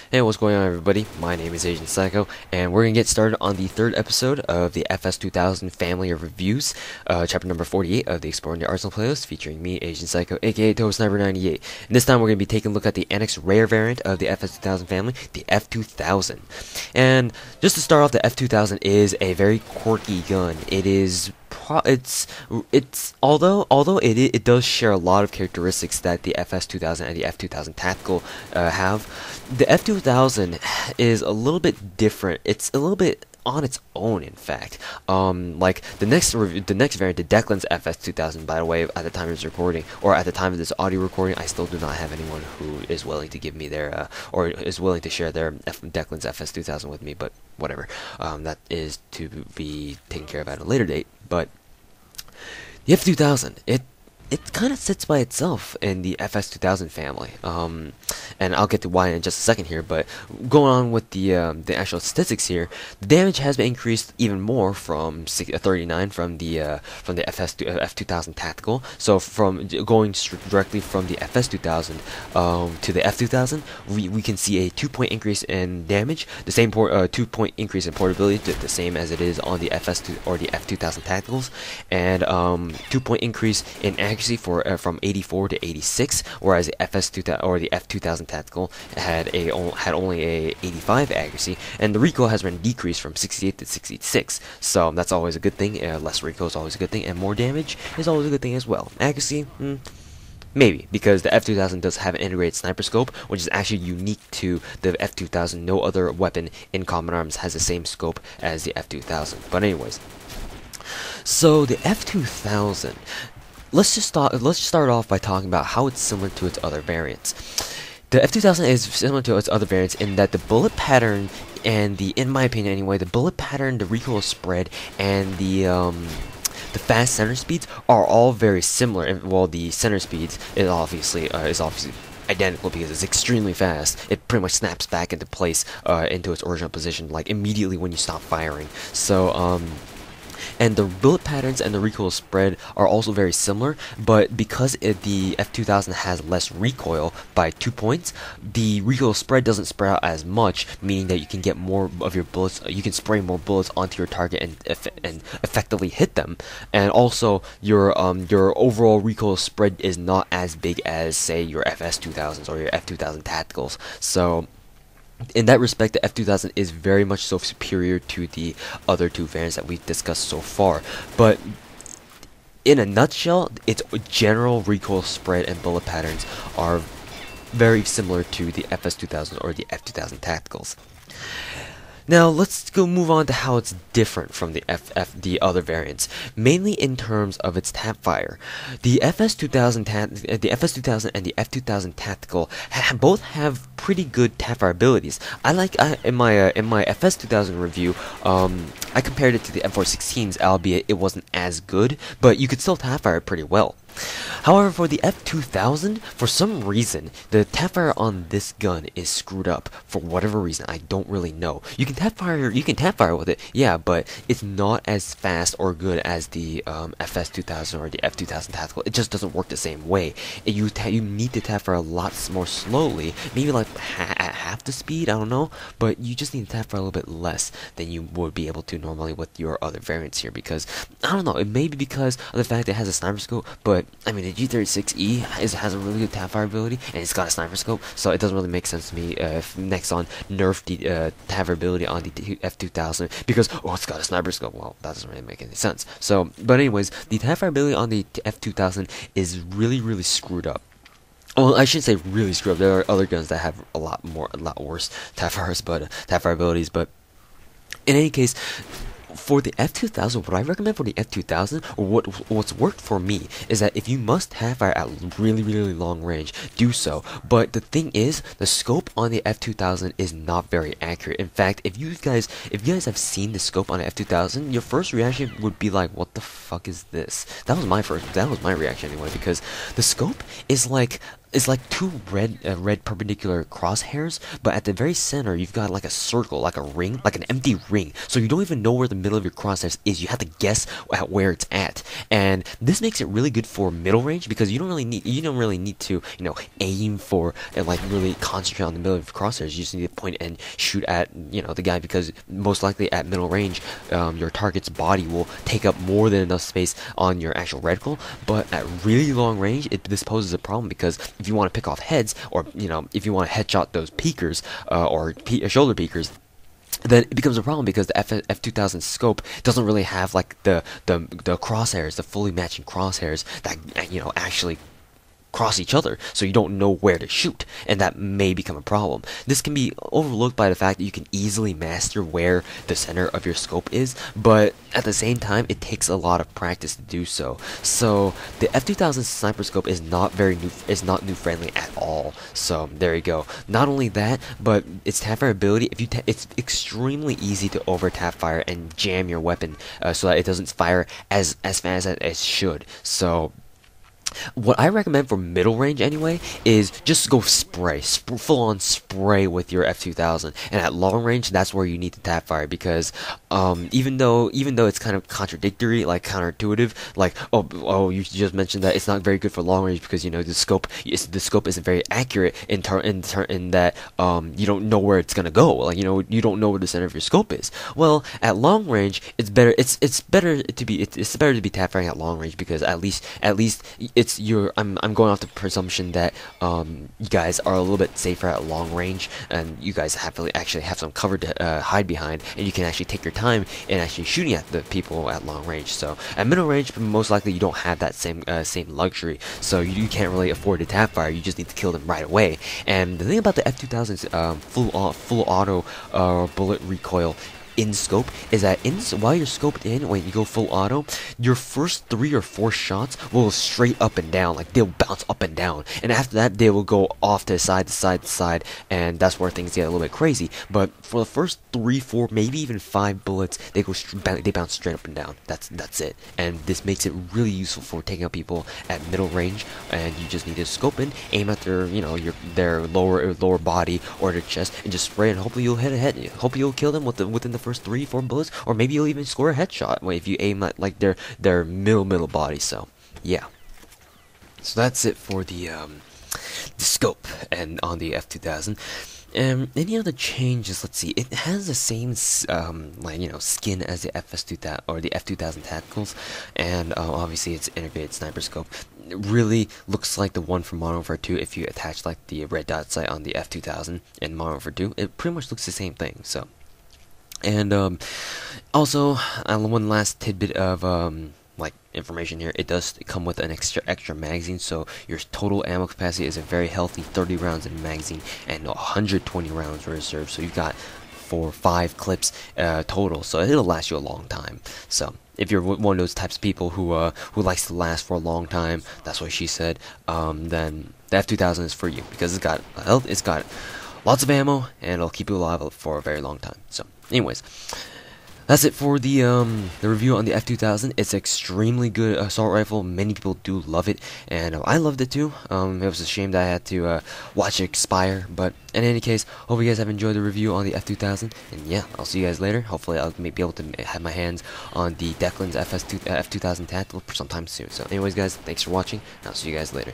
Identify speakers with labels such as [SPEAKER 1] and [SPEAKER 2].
[SPEAKER 1] Hey, what's going on, everybody? My name is Agent Psycho, and we're gonna get started on the third episode of the FS2000 family of reviews, chapter number 48 of the Exploring the Arsenal playlist, featuring me, Agent Psycho, aka Toho Sniper 98. And this time, we're gonna be taking a look at the NX rare variant of the FS2000 family, the F2000. And just to start off, the F2000 is a very quirky gun. It is although it does share a lot of characteristics that the FS2000 and the F2000 Tactical have. The F2000 is a little bit different. It's a little bit on its own, in fact. Like the next variant, the Declan's FS2000. By the way, at the time of this recording, or at the time of this audio recording, I still do not have anyone who is willing to give me their or is willing to share their Declan's FS2000 with me. But whatever, that is to be taken care of at a later date. But the F2000, it kind of sits by itself in the FS2000 family, and I'll get to why in just a second here. But going on with the actual statistics here, the damage has been increased even more from 39 from the F2000 Tactical. So from going directly from the FS2000 to the F2000, we can see a 2-point increase in damage, the same 2-point increase in portability, the same as it is on the FS2 or the F2000 Tacticals, and 2-point increase in accuracy from 84 to 86, whereas the FS2000 or the F2000 Tactical had only a 85 accuracy, and the recoil has been decreased from 68 to 66. So that's always a good thing. Less recoil is always a good thing, and more damage is always a good thing as well. Accuracy, maybe, because the F2000 does have an integrated sniper scope, which is actually unique to the F2000. No other weapon in Common Arms has the same scope as the F2000. But anyways, so the F2000. Let's just start off by talking about how it's similar to its other variants. The F2000 is similar to its other variants in that the bullet pattern and in my opinion anyway, the bullet pattern, the recoil spread, and the fast center speeds are all very similar. And well, the center speeds is obviously identical because it's extremely fast. It pretty much snaps back into place, into its original position, like immediately when you stop firing. So and the bullet patterns and the recoil spread are also very similar, but because the F2000 has less recoil by 2 points, the recoil spread doesn't spread out as much, meaning that you can get more of your bullets, you can spray more bullets onto your target and effectively hit them. And also your overall recoil spread is not as big as, say, your FS2000s or your F2000 Tacticals. So in that respect, the F2000 is very much so superior to the other two variants that we've discussed so far. But in a nutshell, its general recoil spread and bullet patterns are very similar to the FS2000 or the F2000 Tacticals. Now let's move on to how it's different from the other variants, mainly in terms of its Tapfire. The FS2000 and the F2000 Tactical both have pretty good Tapfire abilities. In my FS2000 review, I compared it to the M416s, albeit it wasn't as good, but you could still Tapfire it pretty well. However, for the F2000, for some reason, the Tapfire on this gun is screwed up for whatever reason. I don't really know. You can Tapfire with it, yeah, but it's not as fast or good as the FS2000 or the F2000 Tactical. It just doesn't work the same way. You need to Tapfire a lot more slowly, maybe like at half the speed. I don't know, but you just need to Tapfire a little bit less than you would be able to normally with your other variants here. Because I don't know, it may be because of the fact that it has a sniper scope, but I mean, the G36E has a really good Tapfire ability, and it's got a sniper scope, so it doesn't really make sense to me if Nexon nerfed the Tapfire ability on the F2000 because, oh, it's got a sniper scope. Well, that doesn't really make any sense. So, but anyways, the Tapfire ability on the F2000 is really, really screwed up. Well, I shouldn't say really screwed up. There are other guns that have a lot worse Tapfire abilities, but in any case, for the F2000, what I recommend for the F2000, or what's worked for me, is that if you must Tapfire at really, really long range, do so. But the thing is, the scope on the F2000 is not very accurate. In fact, if you guys have seen the scope on the F2000, your first reaction would be like, "What the fuck is this?" That was my reaction anyway, because the scope is like it's like two red perpendicular crosshairs, but at the very center you've got like a circle, like a ring, like an empty ring. So you don't even know where the middle of your crosshairs is. You have to guess at where it's at, and this makes it really good for middle range because you don't really need to aim for and like really concentrate on the middle of your crosshairs. You just need to point and shoot at the guy, because most likely at middle range your target's body will take up more than enough space on your actual reticle. But at really long range, this poses a problem, because if you want to pick off heads, or if you want to headshot those peekers or shoulder peekers, then it becomes a problem, because the F2000 scope doesn't really have like the crosshairs, the fully matching crosshairs that actually cross each other, so you don't know where to shoot, and that may become a problem. This can be overlooked by the fact that you can easily master where the center of your scope is, but at the same time it takes a lot of practice to do so. So the F2000 sniper scope is not new friendly at all. So there you go. Not only that, but its Tapfire ability, it's extremely easy to over Tapfire and jam your weapon so that it doesn't fire as fast as it should. So what I recommend for middle range anyway is just go full on spray with your F2000, and at long range that's where you need to tap fire, because even though it's kind of contradictory, like counterintuitive, like oh you just mentioned that it's not very good for long range because the scope isn't very accurate in that you don't know where it's gonna go, like you don't know where the center of your scope is. Well, at long range it's better to be tap firing at long range, because at least I'm going off the presumption that you guys are a little bit safer at long range, and you guys actually have some cover to hide behind, and you can actually take your time in actually shooting at the people at long range. So at middle range, most likely you don't have that same luxury, so you can't really afford to tap fire. You just need to kill them right away. And the thing about the F2000's full auto bullet recoil in scope is that while you're scoped in, when you go full auto, your first 3 or 4 shots will go straight up and down, like they'll bounce up and down, and after that they will go off to side to side to side, and that's where things get a little bit crazy. But for the first 3, 4, maybe even 5 bullets, they bounce straight up and down. That's it, and this makes it really useful for taking out people at middle range. And you just need to scope in, aim at their lower body or their chest, and just spray, and hopefully you'll hit a head. Hopefully you'll kill them within the first 3, 4 bullets, or maybe you'll even score a headshot if you aim at like their middle body. So yeah, so that's it for the scope and on the F2000. Any other changes? Let's see. It has the same skin as the FS2000 or the F2000 Tacticals, and obviously it's integrated sniper scope. It really looks like the one from Modern Warfare 2 if you attach like the red dot sight on the F2000 in Modern Warfare 2. It pretty much looks the same thing. So. And also, one last tidbit of information here. It does come with an extra magazine, so your total ammo capacity is a very healthy 30 rounds in a magazine and 120 rounds reserved. So you've got 4 or 5 clips total, so it'll last you a long time. So if you're one of those types of people who likes to last for a long time, that's what she said, then the F2000 is for you, because it's got lots of ammo and it'll keep you alive for a very long time. So anyways, that's it for the review on the F2000. It's extremely good assault rifle. Many people do love it, and I loved it too. It was a shame that I had to watch it expire, but in any case, hope you guys have enjoyed the review on the F2000, and yeah, I'll see you guys later. Hopefully I'll be able to have my hands on the Declan's F2000 Tactical sometime soon. So anyways guys, thanks for watching, and I'll see you guys later.